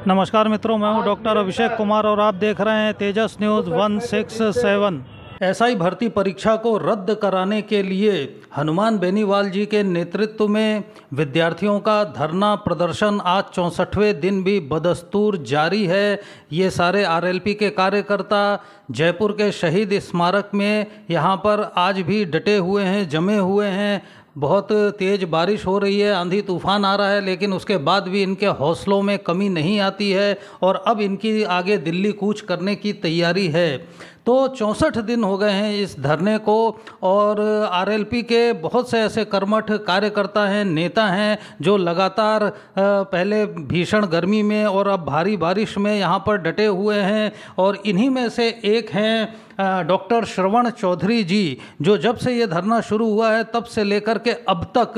नमस्कार मित्रों, मैं हूं डॉक्टर अभिषेक कुमार और आप देख रहे हैं तेजस न्यूज़ 167। एसआई भर्ती परीक्षा को रद्द कराने के लिए हनुमान बेनीवाल जी के नेतृत्व में विद्यार्थियों का धरना प्रदर्शन आज 64वें दिन भी बदस्तूर जारी है। ये सारे आरएलपी के कार्यकर्ता जयपुर के शहीद स्मारक में यहाँ पर आज भी डटे हुए हैं, जमे हुए हैं। बहुत तेज़ बारिश हो रही है, आंधी तूफान आ रहा है, लेकिन उसके बाद भी इनके हौसलों में कमी नहीं आती है और अब इनकी आगे दिल्ली कूच करने की तैयारी है। तो 64 दिन हो गए हैं इस धरने को और आरएलपी के बहुत से ऐसे कर्मठ कार्यकर्ता हैं, नेता हैं जो लगातार पहले भीषण गर्मी में और अब भारी बारिश में यहाँ पर डटे हुए हैं। और इन्हीं में से एक हैं डॉक्टर श्रवण चौधरी जी, जो जब से ये धरना शुरू हुआ है तब से लेकर के अब तक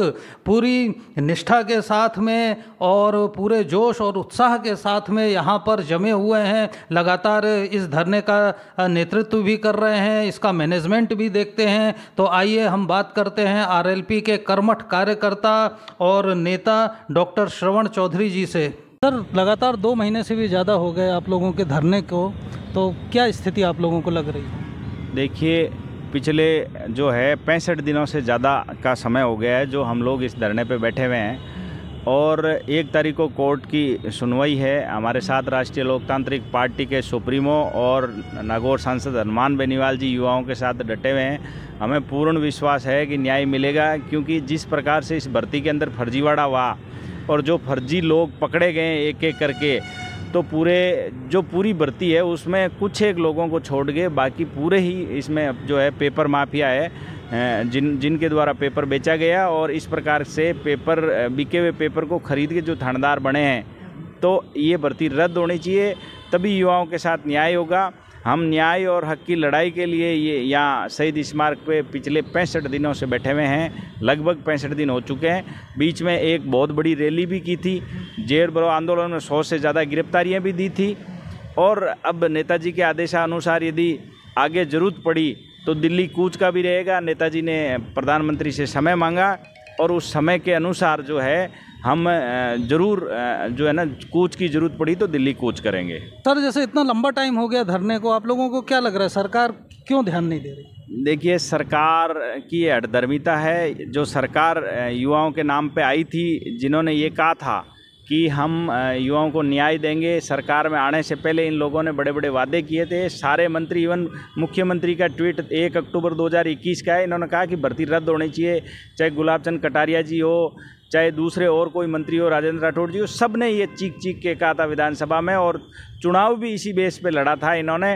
पूरी निष्ठा के साथ में और पूरे जोश और उत्साह के साथ में यहाँ पर जमे हुए हैं। लगातार इस धरने का नेतृत्व भी कर रहे हैं, इसका मैनेजमेंट भी देखते हैं। तो आइए हम बात करते हैं आरएलपी के कर्मठ कार्यकर्ता और नेता डॉक्टर श्रवण चौधरी जी से। सर, लगातार 2 महीने से भी ज़्यादा हो गए आप लोगों के धरने को, तो क्या स्थिति आप लोगों को लग रही है? देखिए, पिछले जो है 65 दिनों से ज़्यादा का समय हो गया है जो हम लोग इस धरने पे बैठे हुए हैं और 1 तारीख को कोर्ट की सुनवाई है। हमारे साथ राष्ट्रीय लोकतांत्रिक पार्टी के सुप्रीमो और नागौर सांसद हनुमान बेनीवाल जी युवाओं के साथ डटे हुए हैं। हमें पूर्ण विश्वास है कि न्याय मिलेगा, क्योंकि जिस प्रकार से इस भर्ती के अंदर फर्जीवाड़ा हुआ और जो फर्जी लोग पकड़े गए एक एक करके, तो पूरी भर्ती है उसमें कुछ एक लोगों को छोड़ के बाकी पूरे ही इसमें जो है पेपर माफिया है, जिनके द्वारा पेपर बेचा गया और इस प्रकार से बिके हुए पेपर को खरीद के जो थानेदार बने हैं। तो ये भर्ती रद्द होनी चाहिए, तभी युवाओं के साथ न्याय होगा। हम न्याय और हक की लड़ाई के लिए ये यहाँ शहीद स्मारक पे पिछले 65 दिनों से बैठे हुए हैं। लगभग 65 दिन हो चुके हैं। बीच में एक बहुत बड़ी रैली भी की थी, जेल भरो आंदोलन में 100 से ज़्यादा गिरफ्तारियाँ भी दी थी। और अब नेताजी के आदेशानुसार यदि आगे ज़रूरत पड़ी तो दिल्ली कूच का भी रहेगा। नेताजी ने प्रधानमंत्री से समय मांगा और उस समय के अनुसार जो है हम ज़रूर जो है ना कूच की ज़रूरत पड़ी तो दिल्ली कूच करेंगे। सर, जैसे इतना लंबा टाइम हो गया धरने को, आप लोगों को क्या लग रहा है सरकार क्यों ध्यान नहीं दे रही? देखिए, सरकार की हठधर्मिता है। जो सरकार युवाओं के नाम पे आई थी, जिन्होंने ये कहा था कि हम युवाओं को न्याय देंगे, सरकार में आने से पहले इन लोगों ने बड़े बड़े वादे किए थे। सारे मंत्री, इवन मुख्यमंत्री का ट्वीट 1 अक्टूबर 2021 का है। इन्होंने कहा कि भर्ती रद्द होनी चाहिए, चाहे गुलाब चंद कटारिया जी हो, चाहे दूसरे और कोई मंत्री हो, राजेंद्र राठौड़ जी हो, सब ने ये चीख चीख के कहा था विधानसभा में। और चुनाव भी इसी बेस पे लड़ा था। इन्होंने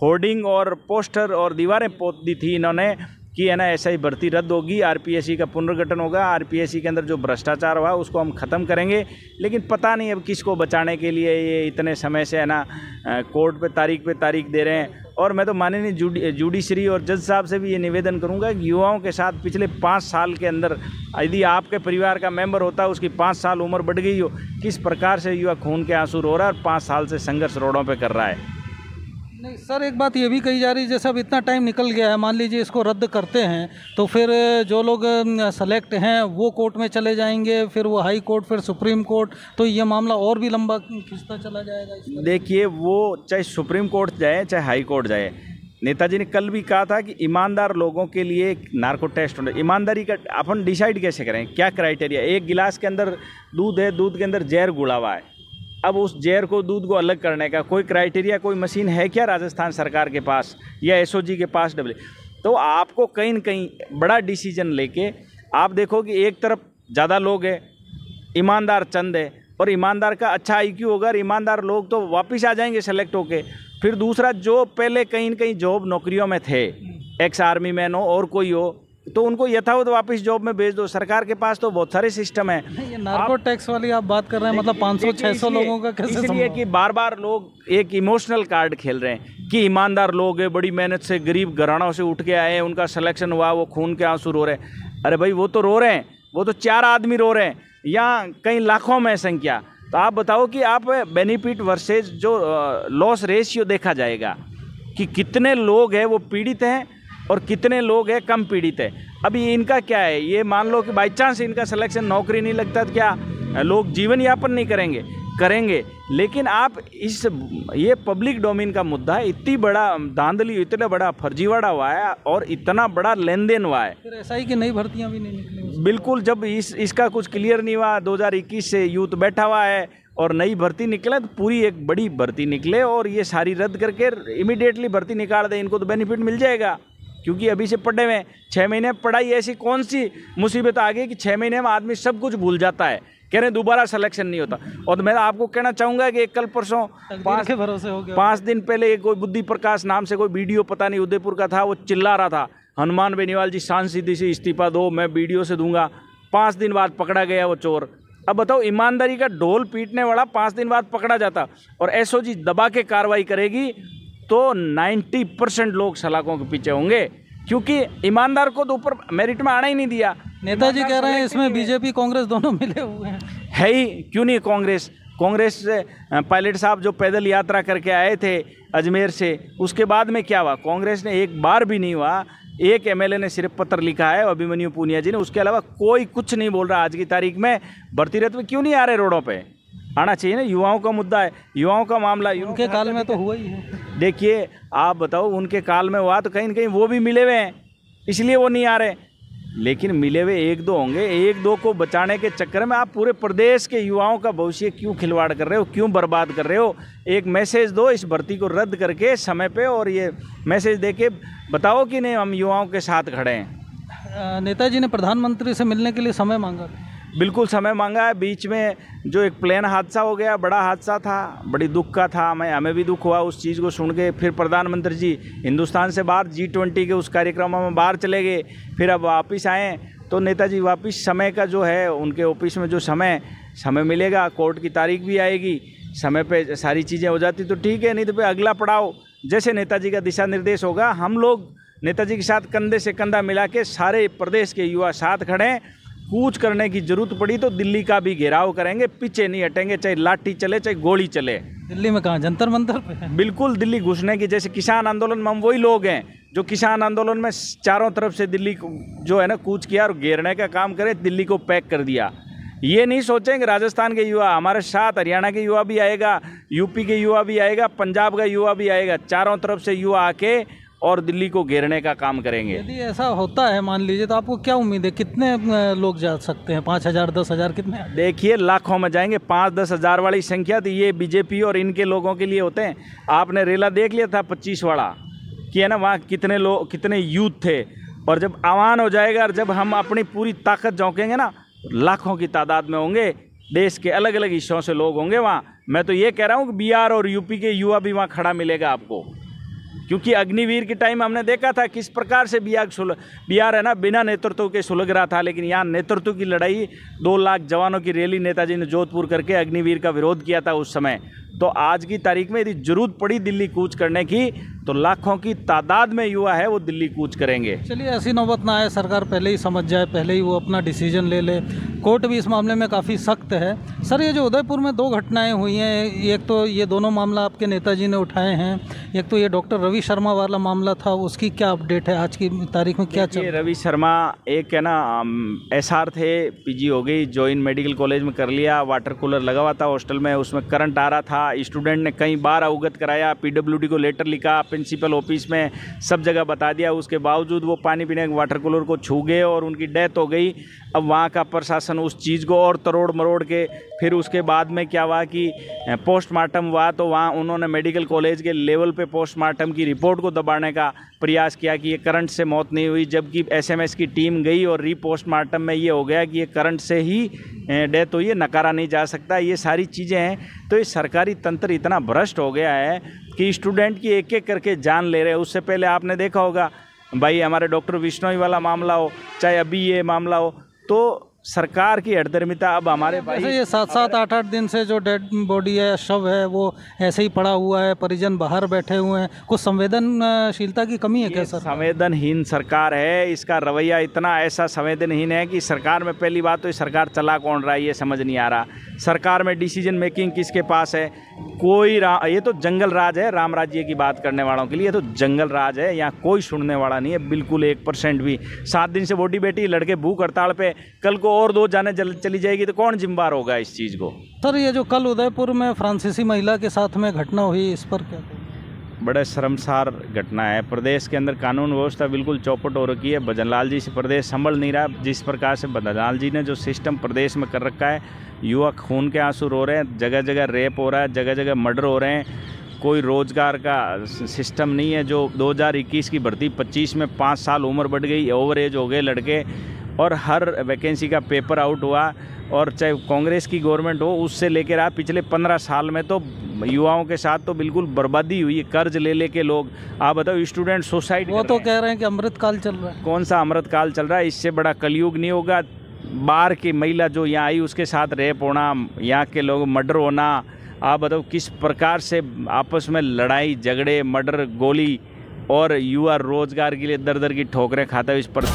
होर्डिंग और पोस्टर और दीवारें पोत दी थी इन्होंने कि है ना ऐसा ही भर्ती रद्द होगी, आरपीएससी का पुनर्गठन होगा, आरपीएससी के अंदर जो भ्रष्टाचार हुआ उसको हम ख़त्म करेंगे। लेकिन पता नहीं अब किसको बचाने के लिए ये इतने समय से है ना कोर्ट पे तारीख दे रहे हैं। और मैं तो माननीय जुडिशरी और जज साहब से भी ये निवेदन करूंगा कि युवाओं के साथ पिछले 5 साल के अंदर यदि आपके परिवार का मेंबर होता है, उसकी 5 साल उम्र बढ़ गई हो, किस प्रकार से युवा खून के आंसू रो रहा है और 5 साल से संघर्ष रोडों पे कर रहा है। नहीं सर, एक बात ये भी कही जा रही है, जैसे अब इतना टाइम निकल गया है, मान लीजिए इसको रद्द करते हैं तो फिर जो लोग सेलेक्ट हैं वो कोर्ट में चले जाएंगे, फिर वो हाई कोर्ट, फिर सुप्रीम कोर्ट, तो ये मामला और भी लंबा खिंचता चला जाएगा। देखिए, वो चाहे सुप्रीम कोर्ट जाए चाहे हाई कोर्ट जाए, नेताजी ने कल भी कहा था कि ईमानदार लोगों के लिए नार्को टेस्ट होना। ईमानदारी का अपन डिसाइड कैसे करें, क्या क्राइटेरिया? एक गिलास के अंदर दूध है, दूध के अंदर जहर घुला हुआ है, अब उस जहर को, दूध को अलग करने का कोई क्राइटेरिया, कोई मशीन है क्या राजस्थान सरकार के पास या एसओजी के पास? तो आपको कहीं न कहीं बड़ा डिसीजन लेके आप देखो कि एक तरफ ज़्यादा लोग हैं, ईमानदार चंद है, और ईमानदार का अच्छा आईक्यू होगा, ईमानदार लोग तो वापस आ जाएंगे सेलेक्ट होके। फिर दूसरा, जो पहले कहीं न कहीं जॉब नौकरियों में थे, एक्स आर्मी मैन हो और कोई हो, तो उनको यथावत वापस जॉब में भेज दो। सरकार के पास तो बहुत सारे सिस्टम है। ये नार्को टैक्स वाली आप बात कर रहे हैं, मतलब 500-600 लोगों का कैसे? इसलिए कि बार बार लोग एक इमोशनल कार्ड खेल रहे हैं कि ईमानदार लोग हैं, बड़ी मेहनत से गरीब घरानों से उठ के आए हैं, उनका सिलेक्शन हुआ, वो खून के आंसू रो रहे हैं। अरे भाई, वो तो रो रहे हैं, वो तो 4 आदमी रो रहे हैं या कई लाखों में संख्या। तो आप बताओ कि आप बेनिफिट वर्सेज जो लॉस रेशियो देखा जाएगा कि कितने लोग हैं वो पीड़ित हैं और कितने लोग हैं कम पीड़ित है। अभी इनका क्या है, ये मान लो कि बाई चांस इनका सिलेक्शन नौकरी नहीं लगता तो क्या लोग जीवन यापन नहीं करेंगे। लेकिन आप ये पब्लिक डोमेन का मुद्दा है, इतनी बड़ा धांधली, इतना बड़ा फर्जीवाड़ा हुआ है और इतना बड़ा लेन देन हुआ है। फिर ऐसा ही कि नई भर्तियां भी नहीं निकली। बिल्कुल, जब इसका कुछ क्लियर नहीं हुआ, 2021 से यूथ बैठा हुआ है और नई भर्ती निकले तो पूरी एक बड़ी भर्ती निकले और ये सारी रद्द करके इमीडिएटली भर्ती निकाल दें, इनको तो बेनिफिट मिल जाएगा। क्योंकि अभी से पढ़े हुए 6 महीने पढ़ाई, ऐसी कौन सी मुसीबत आ गई कि 6 महीने में आदमी सब कुछ भूल जाता है, कह रहे दोबारा सिलेक्शन नहीं होता। और मैं आपको कहना चाहूँगा कि कल परसों 5 दिन पहले कोई बुद्धि प्रकाश नाम से कोई वीडियो, पता नहीं उदयपुर का था, वो चिल्ला रहा था हनुमान बेनीवाल जी सांसदी से इस्तीफा दो, मैं वीडियो से दूंगा। 5 दिन बाद पकड़ा गया वो चोर। अब बताओ, ईमानदारी का ढोल पीटने वाला 5 दिन बाद पकड़ा जाता और एसओजी दबा के कार्रवाई करेगी तो 90% लोग सलाखों के पीछे होंगे, क्योंकि ईमानदार को तो ऊपर मेरिट में आना ही नहीं दिया। नेताजी कह रहे हैं इसमें बीजेपी कांग्रेस दोनों मिले हुए हैं। है ही क्यों नहीं कांग्रेस से पायलट साहब जो पैदल यात्रा करके आए थे अजमेर से, उसके बाद में क्या हुआ? कांग्रेस ने एक बार भी नहीं हुआ, एक एमएलए ने सिर्फ पत्र लिखा है, अभिमन्यु पूनिया जी ने, उसके अलावा कोई कुछ नहीं बोल रहा। आज की तारीख में भर्ती रथ में क्यों नहीं आ रहे रोडों पे? आना चाहिए ना, युवाओं का मुद्दा है, युवाओं का मामला। उनके काल में तो हुआ ही है। देखिए, आप बताओ, उनके काल में हुआ तो कहीं न कहीं वो भी मिले हुए हैं, इसलिए वो नहीं आ रहे। लेकिन मिले हुए 1-2 होंगे, 1-2 को बचाने के चक्कर में आप पूरे प्रदेश के युवाओं का भविष्य क्यों खिलवाड़ कर रहे हो, क्यों बर्बाद कर रहे हो? एक मैसेज दो इस भर्ती को रद्द करके समय पे, और ये मैसेज दे के बताओ कि नहीं हम युवाओं के साथ खड़े हैं। नेताजी ने प्रधानमंत्री से मिलने के लिए समय मांगा। बिल्कुल समय मांगा है। बीच में जो एक प्लेन हादसा हो गया, बड़ा हादसा था, बड़ी दुख का था, हमें भी दुख हुआ उस चीज़ को सुन के। फिर प्रधानमंत्री जी हिंदुस्तान से बाहर G20 के उस कार्यक्रम में बाहर चले गए, फिर अब वापस आए तो नेताजी वापस समय का जो है उनके ऑफिस में जो समय मिलेगा, कोर्ट की तारीख भी आएगी, समय पे सारी चीज़ें हो जाती तो ठीक है, नहीं तो फिर अगला पड़ाव जैसे नेताजी का दिशा निर्देश होगा, हम लोग नेताजी के साथ कंधे से कंधा मिला के सारे प्रदेश के युवा साथ खड़े हैं। कूच करने की जरूरत पड़ी तो दिल्ली का भी घेराव करेंगे, पीछे नहीं हटेंगे, चाहे लाठी चले चाहे गोली चले। दिल्ली में कहाँ, जंतर मंतर पे? बिल्कुल, दिल्ली घुसने की, जैसे किसान आंदोलन में हम वही लोग हैं जो किसान आंदोलन में चारों तरफ से दिल्ली को जो है ना कूच किया और घेरने का काम करे, दिल्ली को पैक कर दिया। ये नहीं सोचेंगे राजस्थान के युवा हमारे साथ, हरियाणा के युवा भी आएगा, यूपी के युवा भी आएगा, पंजाब का युवा भी आएगा, चारों तरफ से युवा आके और दिल्ली को घेरने का काम करेंगे। यदि ऐसा होता है मान लीजिए, तो आपको क्या उम्मीद है, कितने लोग जा सकते हैं? 5,000, 10,000, कितने? देखिए, लाखों में जाएंगे। 5-10 हज़ार वाली संख्या तो ये बीजेपी और इनके लोगों के लिए होते हैं। आपने रेला देख लिया था 25 वाला कि है ना, वहाँ कितने लोग, कितने यूथ थे, और जब आह्वान हो जाएगा और जब हम अपनी पूरी ताकत झोंकेंगे ना, लाखों की तादाद में होंगे, देश के अलग अलग हिस्सों से लोग होंगे वहाँ। मैं तो ये कह रहा हूँ कि बिहार और यूपी के युवा भी वहाँ खड़ा मिलेगा आपको, क्योंकि अग्निवीर के टाइम हमने देखा था किस प्रकार से बिहार है ना बिना नेतृत्व के सुलग रहा था। लेकिन यहाँ नेतृत्व की लड़ाई, 2 लाख जवानों की रैली नेताजी ने जोधपुर करके अग्निवीर का विरोध किया था उस समय। तो आज की तारीख में यदि जरूरत पड़ी दिल्ली कूच करने की तो लाखों की तादाद में युवा है वो दिल्ली कूच करेंगे। चलिए, ऐसी नौबत ना आए, सरकार पहले ही समझ जाए, पहले ही वो अपना डिसीजन ले ले। कोर्ट भी इस मामले में काफ़ी सख्त है। सर, ये जो उदयपुर में 2 घटनाएं हुई हैं, एक तो ये दोनों मामला आपके नेताजी ने उठाए हैं, एक तो ये डॉक्टर रवि शर्मा वाला मामला था, उसकी क्या अपडेट है आज की तारीख में? क्या चल? रवि शर्मा एक है ना SR थे, PG हो गई, जॉइन मेडिकल कॉलेज में कर लिया, वाटर कूलर लगा हुआ था हॉस्टल में, उसमें करंट आ रहा था। स्टूडेंट ने कई बार अवगत कराया, PWD को लेटर लिखा, प्रिंसिपल ऑफिस में सब जगह बता दिया, उसके बावजूद वो पानी पीने के वाटर कूलर को छू गए और उनकी डेथ हो गई। अब वहाँ का प्रशासन उस चीज़ को और तरोड़ मरोड़ के, फिर उसके बाद में क्या हुआ कि पोस्टमार्टम हुआ तो वहाँ उन्होंने मेडिकल कॉलेज के लेवल पे पोस्टमार्टम की रिपोर्ट को दबाने का प्रयास किया कि ये करंट से मौत नहीं हुई, जबकि SMS की टीम गई और पोस्टमार्टम में ये हो गया कि ये करंट से ही डेथ हुई है, नकारा नहीं जा सकता। ये सारी चीज़ें हैं। तो ये सरकारी तंत्र इतना भ्रष्ट हो गया है कि स्टूडेंट की एक एक करके जान ले रहे हैं। उससे पहले आपने देखा होगा भाई, हमारे डॉक्टर विश्नोई वाला मामला हो, चाहे अभी ये मामला हो, तो सरकार की हठधर्मिता अब हमारे भाई, ये 7-7, 8-8 दिन से जो डेड बॉडी है, शव है, वो ऐसे ही पड़ा हुआ है, परिजन बाहर बैठे हुए हैं, कुछ संवेदनशीलता की कमी है क्या सर? संवेदनहीन सरकार है, इसका रवैया इतना ऐसा संवेदनहीन है कि सरकार में पहली बात तो ये सरकार चला कौन रहा है ये समझ नहीं आ रहा। सरकार में डिसीजन मेकिंग किसके पास है? कोई ये तो जंगल राज है। राम राज्य की बात करने वालों के लिए ये तो जंगल राज है, यहाँ कोई सुनने वाला नहीं है बिल्कुल 1% भी। 7 दिन से बॉडी बेटी लड़के भूख हड़ताल पे, कल को को और 2 जाने चली जाएगी तो कौन जिम्मेदार होगा इस चीज़ को। सर, ये जो कल उदयपुर में फ्रांसीसी महिला के साथ में घटना हुई, इस पर क्या कहें? बड़ा शर्मसार घटना है। प्रदेश के अंदर कानून व्यवस्था बिल्कुल चौपट हो रखी है। भजनलाल जी से प्रदेश संभल नहीं रहा। जिस प्रकार से भजनलाल जी ने जो सिस्टम प्रदेश में कर रखा है, युवा खून के आंसू रो रहे हैं, जगह जगह रेप हो रहा है, जगह जगह मर्डर हो रहे हैं, कोई रोजगार का सिस्टम नहीं है। जो 2021 की भर्ती 25 में 5 साल उम्र बढ़ गई, ओवर एज हो गए लड़के, और हर वैकेंसी का पेपर आउट हुआ। और चाहे कांग्रेस की गवर्नमेंट हो, उससे लेकर आप पिछले 15 साल में तो युवाओं के साथ तो बिल्कुल बर्बादी हुई है। कर्ज ले लेके लोग, आप बताओ, स्टूडेंट सुसाइड, वो तो कह रहे हैं कि अमृतकाल चल रहा है। कौन सा अमृतकाल चल रहा है? इससे बड़ा कलयुग नहीं होगा। बाहर की महिला जो यहाँ आई उसके साथ रेप होना, यहाँ के लोग मर्डर होना, आप बताओ किस प्रकार से आपस में लड़ाई झगड़े, मर्डर, गोली, और युवा रोजगार के लिए दर दर की ठोकरें खाता है। इस पर